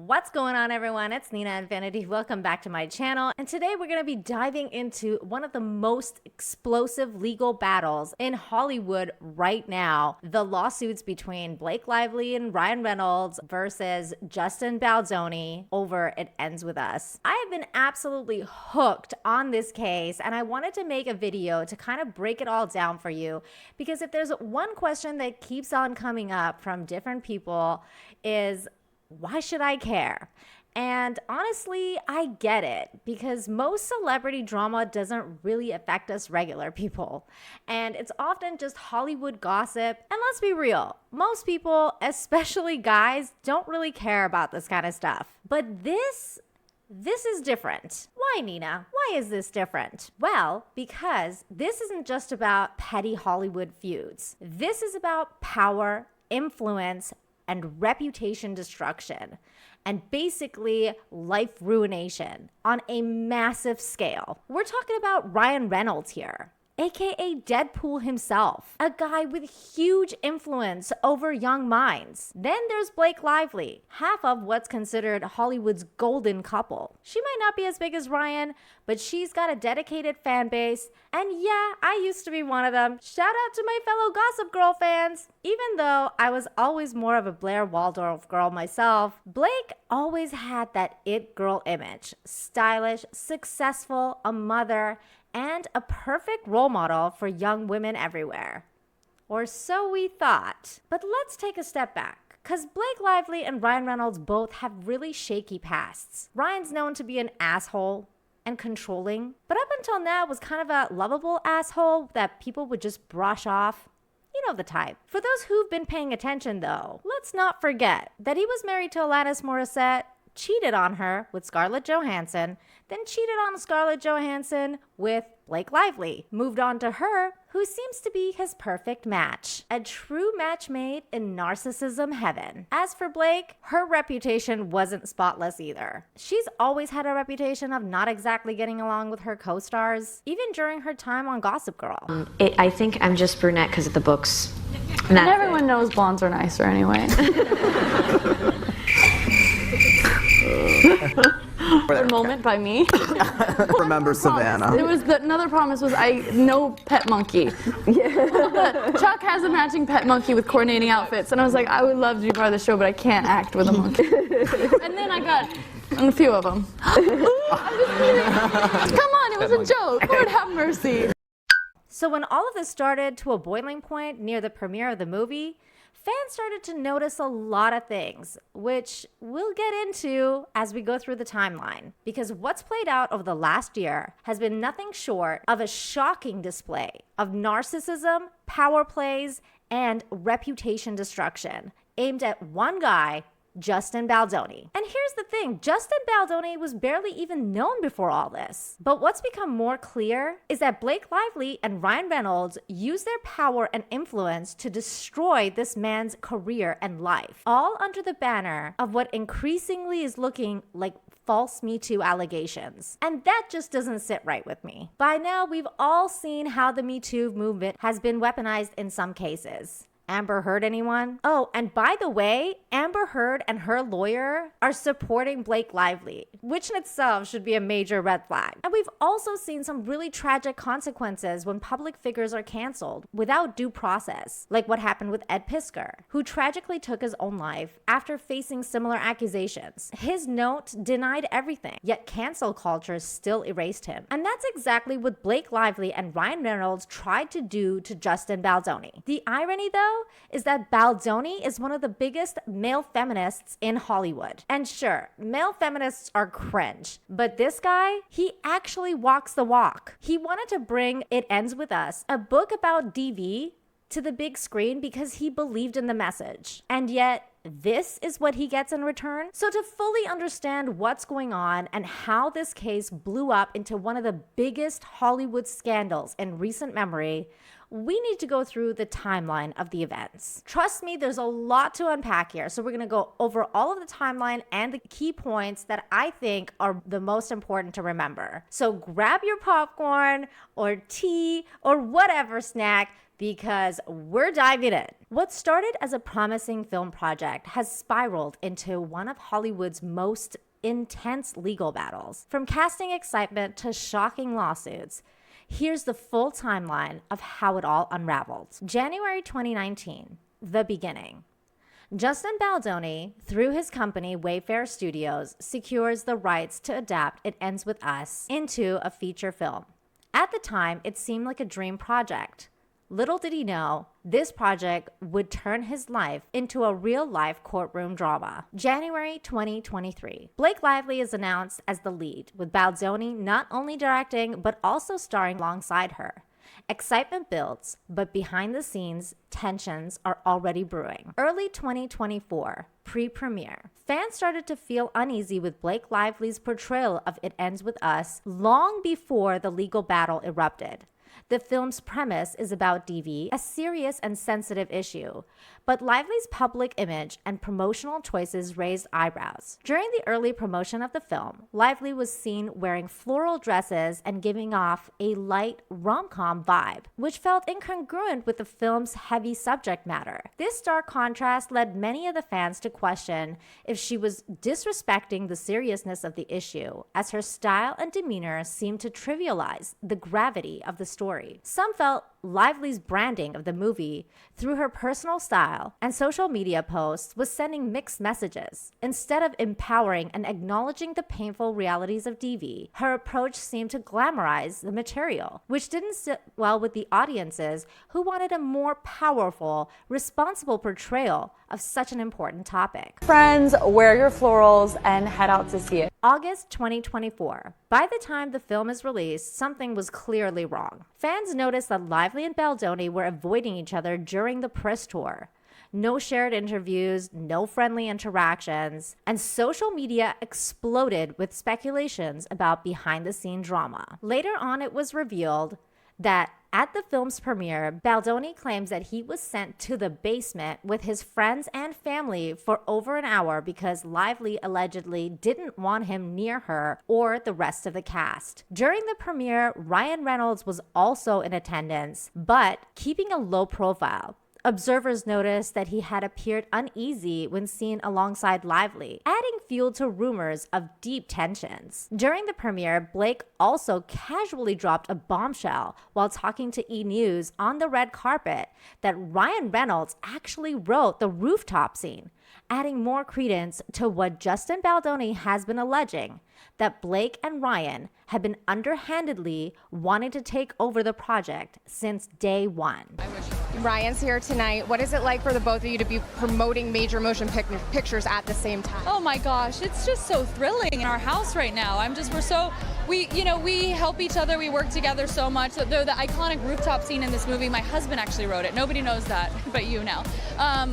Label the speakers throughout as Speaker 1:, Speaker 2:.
Speaker 1: What's going on, everyone? It's Nina Infinity. Welcome back to my channel. And today we're going to be diving into one of the most explosive legal battles in Hollywood right now. The lawsuits between Blake Lively and Ryan Reynolds versus Justin Baldoni over It Ends With Us. I have been absolutely hooked on this case, and I wanted to make a video to kind of break it all down for you, because if there's one question that keeps on coming up from different people is, why should I care? And honestly, I get it, because most celebrity drama doesn't really affect us regular people. And it's often just Hollywood gossip. And let's be real, most people, especially guys, don't really care about this kind of stuff. But this is different. Why, Nina? Why is this different? Well, because this isn't just about petty Hollywood feuds. This is about power, influence, and reputation destruction, and basically life ruination on a massive scale. We're talking about Ryan Reynolds here, aka Deadpool himself, a guy with huge influence over young minds. Then there's Blake Lively, half of what's considered Hollywood's golden couple. She might not be as big as Ryan, but she's got a dedicated fan base, and yeah, I used to be one of them. Shout out to my fellow Gossip Girl fans. Even though I was always more of a Blair Waldorf girl myself, Blake always had that it girl image. Stylish, successful, a mother, and a perfect role model for young women everywhere. Or so we thought. But let's take a step back, because Blake Lively and Ryan Reynolds both have really shaky pasts. Ryan's known to be an asshole and controlling, but up until now was kind of a lovable asshole that people would just brush off. You know the type. For those who've been paying attention though, let's not forget that he was married to Alanis Morissette, cheated on her with Scarlett Johansson, then cheated on Scarlett Johansson with Blake Lively, moved on to her, who seems to be his perfect match. A true match made in narcissism heaven. As for Blake, her reputation wasn't spotless either. She's always had a reputation of not exactly getting along with her co-stars, even during her time on Gossip Girl.
Speaker 2: I think I'm just brunette because of the books.
Speaker 3: And everyone knows blondes are nicer anyway. A moment by me.
Speaker 4: Remember Savannah.
Speaker 3: It was another promise was no pet monkey. Yeah. Chuck has a matching pet monkey with coordinating outfits, and I was like, I would love to be part of the show, but I can't act with a monkey. And then I got a few of them. I'm just kidding. Come on, it was a joke. Lord have mercy.
Speaker 1: So when all of this started to a boiling point near the premiere of the movie, fans started to notice a lot of things, which we'll get into as we go through the timeline. Because what's played out over the last year has been nothing short of a shocking display of narcissism, power plays, and reputation destruction aimed at one guy, Justin Baldoni. And here's the thing, Justin Baldoni was barely even known before all this. But what's become more clear is that Blake Lively and Ryan Reynolds used their power and influence to destroy this man's career and life, all under the banner of what increasingly is looking like false Me Too allegations. And that just doesn't sit right with me. By now, we've all seen how the Me Too movement has been weaponized in some cases. Amber Heard, anyone? Oh, and by the way, Amber Heard and her lawyer are supporting Blake Lively, which in itself should be a major red flag. And we've also seen some really tragic consequences when public figures are canceled without due process, like what happened with Ed Piskor, who tragically took his own life after facing similar accusations. His note denied everything, yet cancel culture still erased him. And that's exactly what Blake Lively and Ryan Reynolds tried to do to Justin Baldoni. The irony, though, is that Baldoni is one of the biggest male feminists in Hollywood. And sure, male feminists are cringe, but this guy, he actually walks the walk. He wanted to bring It Ends With Us, a book about DV, to the big screen because he believed in the message. And yet, this is what he gets in return? So to fully understand what's going on and how this case blew up into one of the biggest Hollywood scandals in recent memory, we need to go through the timeline of the events. Trust me, there's a lot to unpack here. So we're gonna go over all of the timeline and the key points that I think are the most important to remember. So grab your popcorn or tea or whatever snack, because we're diving in. What started as a promising film project has spiraled into one of Hollywood's most intense legal battles. From casting excitement to shocking lawsuits, here's the full timeline of how it all unraveled. January 2019, the beginning. Justin Baldoni, through his company Wayfair Studios, secures the rights to adapt It Ends With Us into a feature film. At the time, it seemed like a dream project. Little did he know, this project would turn his life into a real-life courtroom drama. January 2023. Blake Lively is announced as the lead, with Baldoni not only directing, but also starring alongside her. Excitement builds, but behind the scenes, tensions are already brewing. Early 2024, pre-premiere. Fans started to feel uneasy with Blake Lively's portrayal of It Ends With Us long before the legal battle erupted. The film's premise is about DV, a serious and sensitive issue, but Lively's public image and promotional choices raised eyebrows. During the early promotion of the film, Lively was seen wearing floral dresses and giving off a light rom-com vibe, which felt incongruent with the film's heavy subject matter. This stark contrast led many of the fans to question if she was disrespecting the seriousness of the issue, as her style and demeanor seemed to trivialize the gravity of the story. Some felt Lively's branding of the movie through her personal style and social media posts was sending mixed messages. Instead of empowering and acknowledging the painful realities of DV, her approach seemed to glamorize the material, which didn't sit well with the audiences who wanted a more powerful, responsible portrayal of such an important topic.
Speaker 5: Friends, wear your florals and head out to see it.
Speaker 1: August 2024. By the time the film is released, something was clearly wrong. Fans noticed that Lively and Baldoni were avoiding each other during the press tour. No shared interviews, no friendly interactions, and social media exploded with speculations about behind-the-scenes drama. Later on, it was revealed that at the film's premiere, Baldoni claims that he was sent to the basement with his friends and family for over an hour because Lively allegedly didn't want him near her or the rest of the cast. During the premiere, Ryan Reynolds was also in attendance, but keeping a low profile. Observers noticed that he had appeared uneasy when seen alongside Lively, adding fuel to rumors of deep tensions. During the premiere, Blake also casually dropped a bombshell while talking to E! News on the red carpet that Ryan Reynolds actually wrote the rooftop scene, adding more credence to what Justin Baldoni has been alleging, that Blake and Ryan have been underhandedly wanting to take over the project since day one.
Speaker 6: Ryan's here tonight. What is it like for the both of you to be promoting major motion pictures at the same time?
Speaker 7: Oh my gosh, it's just so thrilling in our house right now. We help each other, we work together so much. So the iconic rooftop scene in this movie, my husband actually wrote it. Nobody knows that, but you know.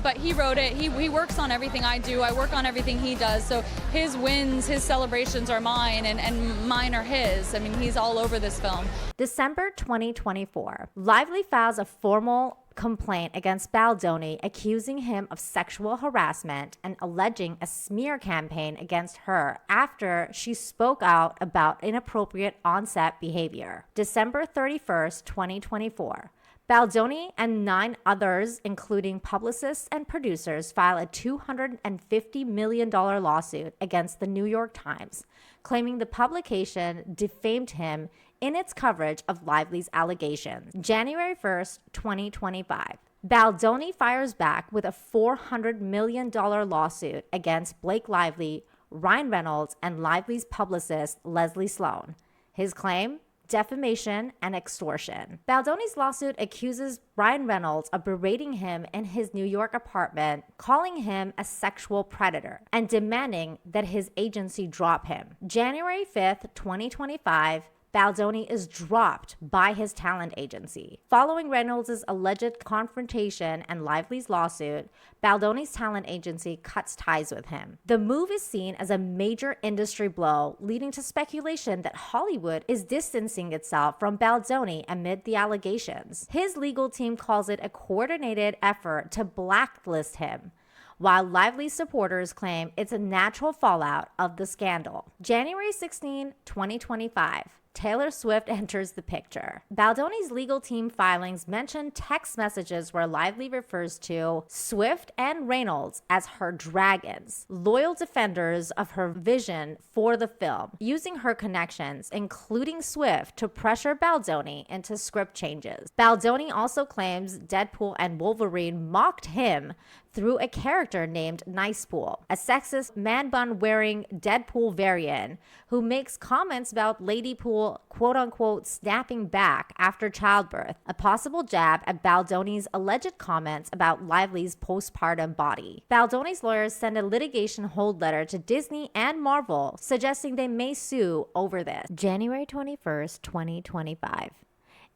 Speaker 7: But he wrote it. He works on everything I do. I work on everything he does. So his wins, his celebrations are mine, and mine are his. I mean, he's all over this film.
Speaker 1: December 2024. Lively files a formal complaint against Baldoni, accusing him of sexual harassment and alleging a smear campaign against her after she spoke out about inappropriate on-set behavior. December 31st, 2024. Baldoni and 9 others, including publicists and producers, file a $250 million lawsuit against the New York Times, claiming the publication defamed him in its coverage of Lively's allegations. January 1st, 2025. Baldoni fires back with a $400 million lawsuit against Blake Lively, Ryan Reynolds, and Lively's publicist, Leslie Sloan. His claim? Defamation and extortion. Baldoni's lawsuit accuses Ryan Reynolds of berating him in his New York apartment, calling him a sexual predator, and demanding that his agency drop him. January 5th, 2025, Baldoni is dropped by his talent agency. Following Reynolds' alleged confrontation and Lively's lawsuit, Baldoni's talent agency cuts ties with him. The move is seen as a major industry blow, leading to speculation that Hollywood is distancing itself from Baldoni amid the allegations. His legal team calls it a coordinated effort to blacklist him, while Lively supporters claim it's a natural fallout of the scandal. January 16, 2025. Taylor Swift enters the picture. Baldoni's legal team filings mention text messages where Lively refers to Swift and Reynolds as her dragons, loyal defenders of her vision for the film, using her connections, including Swift, to pressure Baldoni into script changes. Baldoni also claims Deadpool and Wolverine mocked him through a character named Nicepool, a sexist man bun wearing Deadpool variant who makes comments about Ladypool quote unquote snapping back after childbirth, a possible jab at Baldoni's alleged comments about Lively's postpartum body. Baldoni's lawyers send a litigation hold letter to Disney and Marvel suggesting they may sue over this. January 21st, 2025.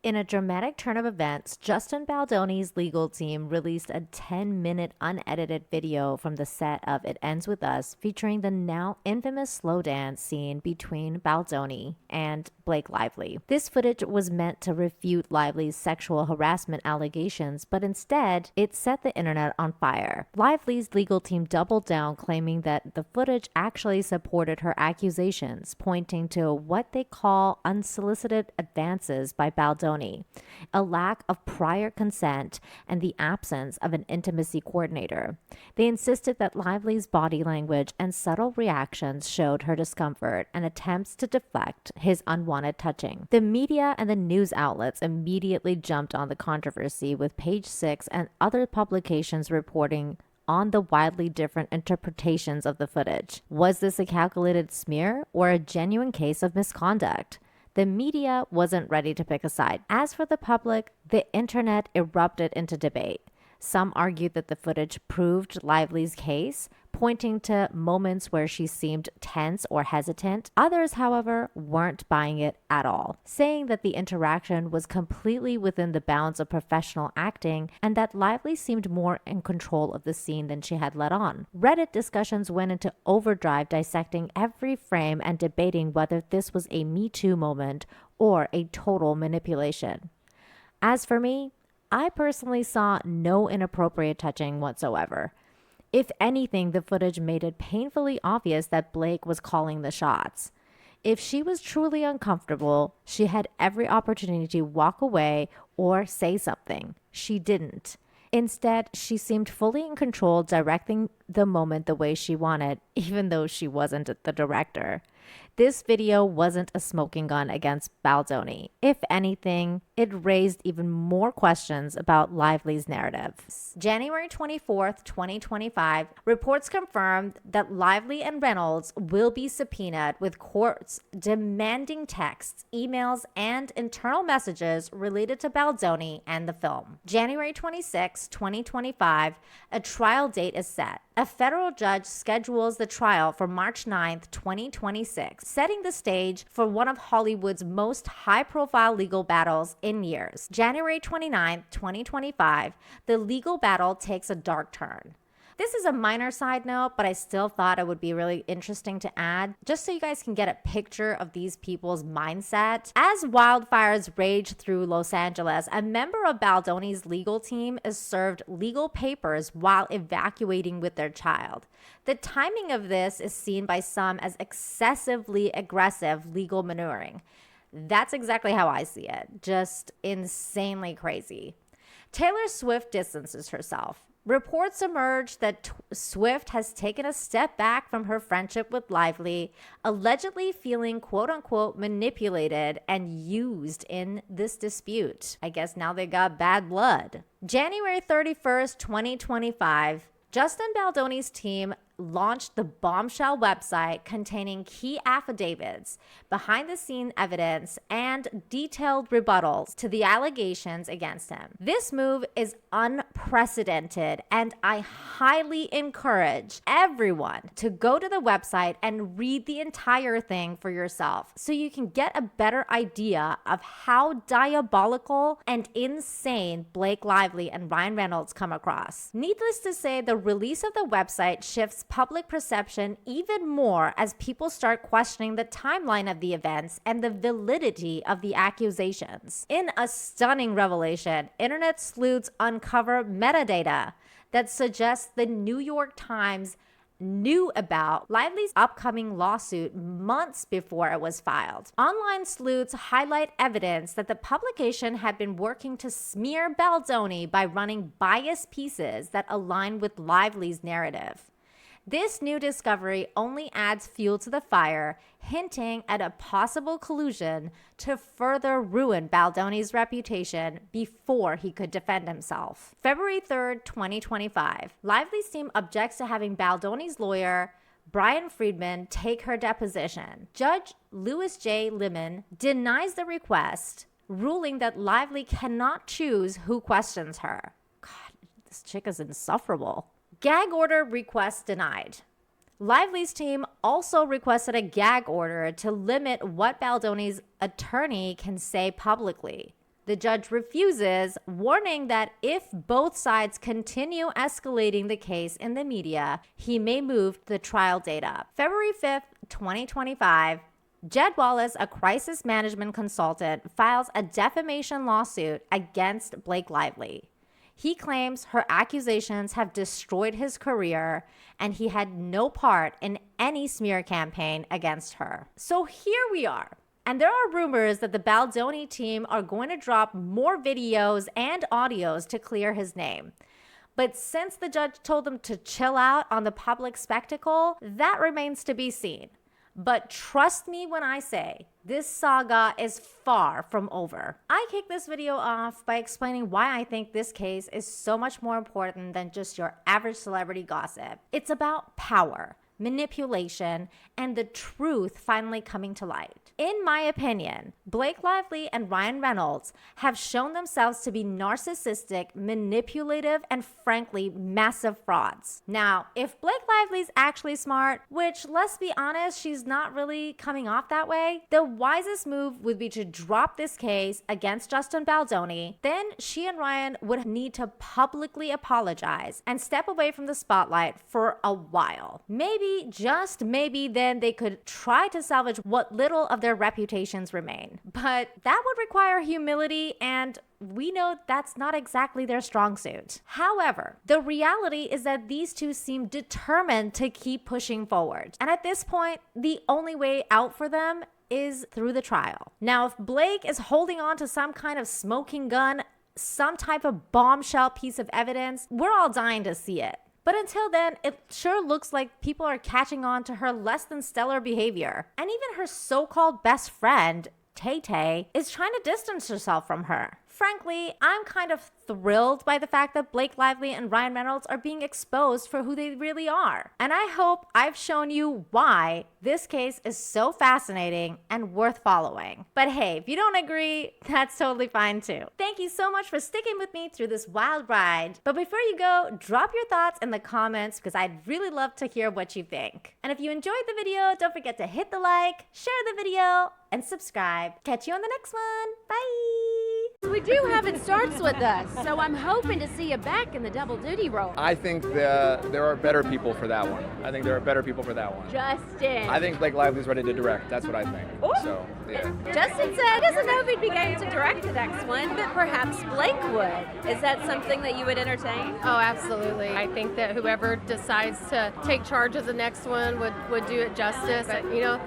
Speaker 1: In a dramatic turn of events, Justin Baldoni's legal team released a 10-minute unedited video from the set of It Ends With Us featuring the now infamous slow dance scene between Baldoni and Blake Lively. This footage was meant to refute Lively's sexual harassment allegations, but instead, it set the internet on fire. Lively's legal team doubled down, claiming that the footage actually supported her accusations, pointing to what they call unsolicited advances by Baldoni, a lack of prior consent, and the absence of an intimacy coordinator. They insisted that Lively's body language and subtle reactions showed her discomfort and attempts to deflect his unwanted touching. The media and the news outlets immediately jumped on the controversy, with Page Six and other publications reporting on the widely different interpretations of the footage. Was this a calculated smear or a genuine case of misconduct? The media wasn't ready to pick a side. As for the public, the internet erupted into debate. Some argued that the footage proved Lively's case, pointing to moments where she seemed tense or hesitant. Others, however, weren't buying it at all, saying that the interaction was completely within the bounds of professional acting and that Lively seemed more in control of the scene than she had let on. Reddit discussions went into overdrive, dissecting every frame and debating whether this was a Me Too moment or a total manipulation. As for me, I personally saw no inappropriate touching whatsoever. If anything, the footage made it painfully obvious that Blake was calling the shots. If she was truly uncomfortable, she had every opportunity to walk away or say something. She didn't. Instead, she seemed fully in control, directing the moment the way she wanted, even though she wasn't the director. This video wasn't a smoking gun against Baldoni. If anything, it raised even more questions about Lively's narrative. January 24th, 2025, reports confirmed that Lively and Reynolds will be subpoenaed, with courts demanding texts, emails, and internal messages related to Baldoni and the film. January 26, 2025, a trial date is set. A federal judge schedules the trial for March 9th, 2026, setting the stage for one of Hollywood's most high-profile legal battles in years. January 29th, 2025, the legal battle takes a dark turn. This is a minor side note, but I still thought it would be really interesting to add, just so you guys can get a picture of these people's mindset. As wildfires rage through Los Angeles, a member of Baldoni's legal team is served legal papers while evacuating with their child. The timing of this is seen by some as excessively aggressive legal maneuvering. That's exactly how I see it. Just insanely crazy. Taylor Swift distances herself. Reports emerge that Swift has taken a step back from her friendship with Lively, allegedly feeling quote-unquote manipulated and used in this dispute. I guess now they got bad blood. January 31st, 2025, Justin Baldoni's team launched the Bombshell website containing key affidavits, behind-the-scene evidence, and detailed rebuttals to the allegations against him. This move is unprecedented, and I highly encourage everyone to go to the website and read the entire thing for yourself so you can get a better idea of how diabolical and insane Blake Lively and Ryan Reynolds come across. Needless to say, the release of the website shifts public perception even more as people start questioning the timeline of the events and the validity of the accusations. In a stunning revelation, internet sleuths uncover metadata that suggests the New York Times knew about Lively's upcoming lawsuit months before it was filed. Online sleuths highlight evidence that the publication had been working to smear Baldoni by running biased pieces that align with Lively's narrative. This new discovery only adds fuel to the fire, hinting at a possible collusion to further ruin Baldoni's reputation before he could defend himself. February 3rd, 2025, Lively's team objects to having Baldoni's lawyer, Brian Friedman, take her deposition. Judge Louis J. Lemon denies the request, ruling that Lively cannot choose who questions her. God, this chick is insufferable. Gag order request denied. Lively's team also requested a gag order to limit what Baldoni's attorney can say publicly. The judge refuses, warning that if both sides continue escalating the case in the media, he may move the trial date up. February 5th, 2025, Jed Wallace, a crisis management consultant, files a defamation lawsuit against Blake Lively. He claims her accusations have destroyed his career and he had no part in any smear campaign against her. So here we are. And there are rumors that the Baldoni team are going to drop more videos and audios to clear his name. But since the judge told them to chill out on the public spectacle, that remains to be seen. But trust me when I say, this saga is far from over. I kick this video off by explaining why I think this case is so much more important than just your average celebrity gossip. It's about power, manipulation, and the truth finally coming to light. In my opinion, Blake Lively and Ryan Reynolds have shown themselves to be narcissistic, manipulative, and frankly, massive frauds. Now, if Blake Lively's actually smart, which let's be honest, she's not really coming off that way, the wisest move would be to drop this case against Justin Baldoni. Then she and Ryan would need to publicly apologize and step away from the spotlight for a while. Maybe, just maybe, then they could try to salvage what little of their reputations remain. But that would require humility, and we know that's not exactly their strong suit. However, the reality is that these two seem determined to keep pushing forward. And at this point, the only way out for them is through the trial. Now, if Blake is holding on to some kind of smoking gun, some type of bombshell piece of evidence, we're all dying to see it. But until then, it sure looks like people are catching on to her less than stellar behavior. And even her so-called best friend, Tay-Tay, is trying to distance herself from her. Frankly, I'm kind of thrilled by the fact that Blake Lively and Ryan Reynolds are being exposed for who they really are. And I hope I've shown you why this case is so fascinating and worth following. But hey, if you don't agree, that's totally fine too. Thank you so much for sticking with me through this wild ride. But before you go, drop your thoughts in the comments because I'd really love to hear what you think. And if you enjoyed the video, don't forget to hit the like, share the video, and subscribe. Catch you on the next one. Bye!
Speaker 8: We do have It Starts With Us, so I'm hoping to see you back in the double duty role.
Speaker 9: I think there are better people for that one.
Speaker 8: Justin.
Speaker 9: I think Blake Lively's ready to direct. That's what I think.
Speaker 8: Ooh.
Speaker 9: So, yeah.
Speaker 8: Justin said he doesn't know if he'd be game to direct the next one, but perhaps Blake would. Is that something that you would entertain?
Speaker 10: Oh, absolutely. I think that whoever decides to take charge of the next one would do it justice. But, you know,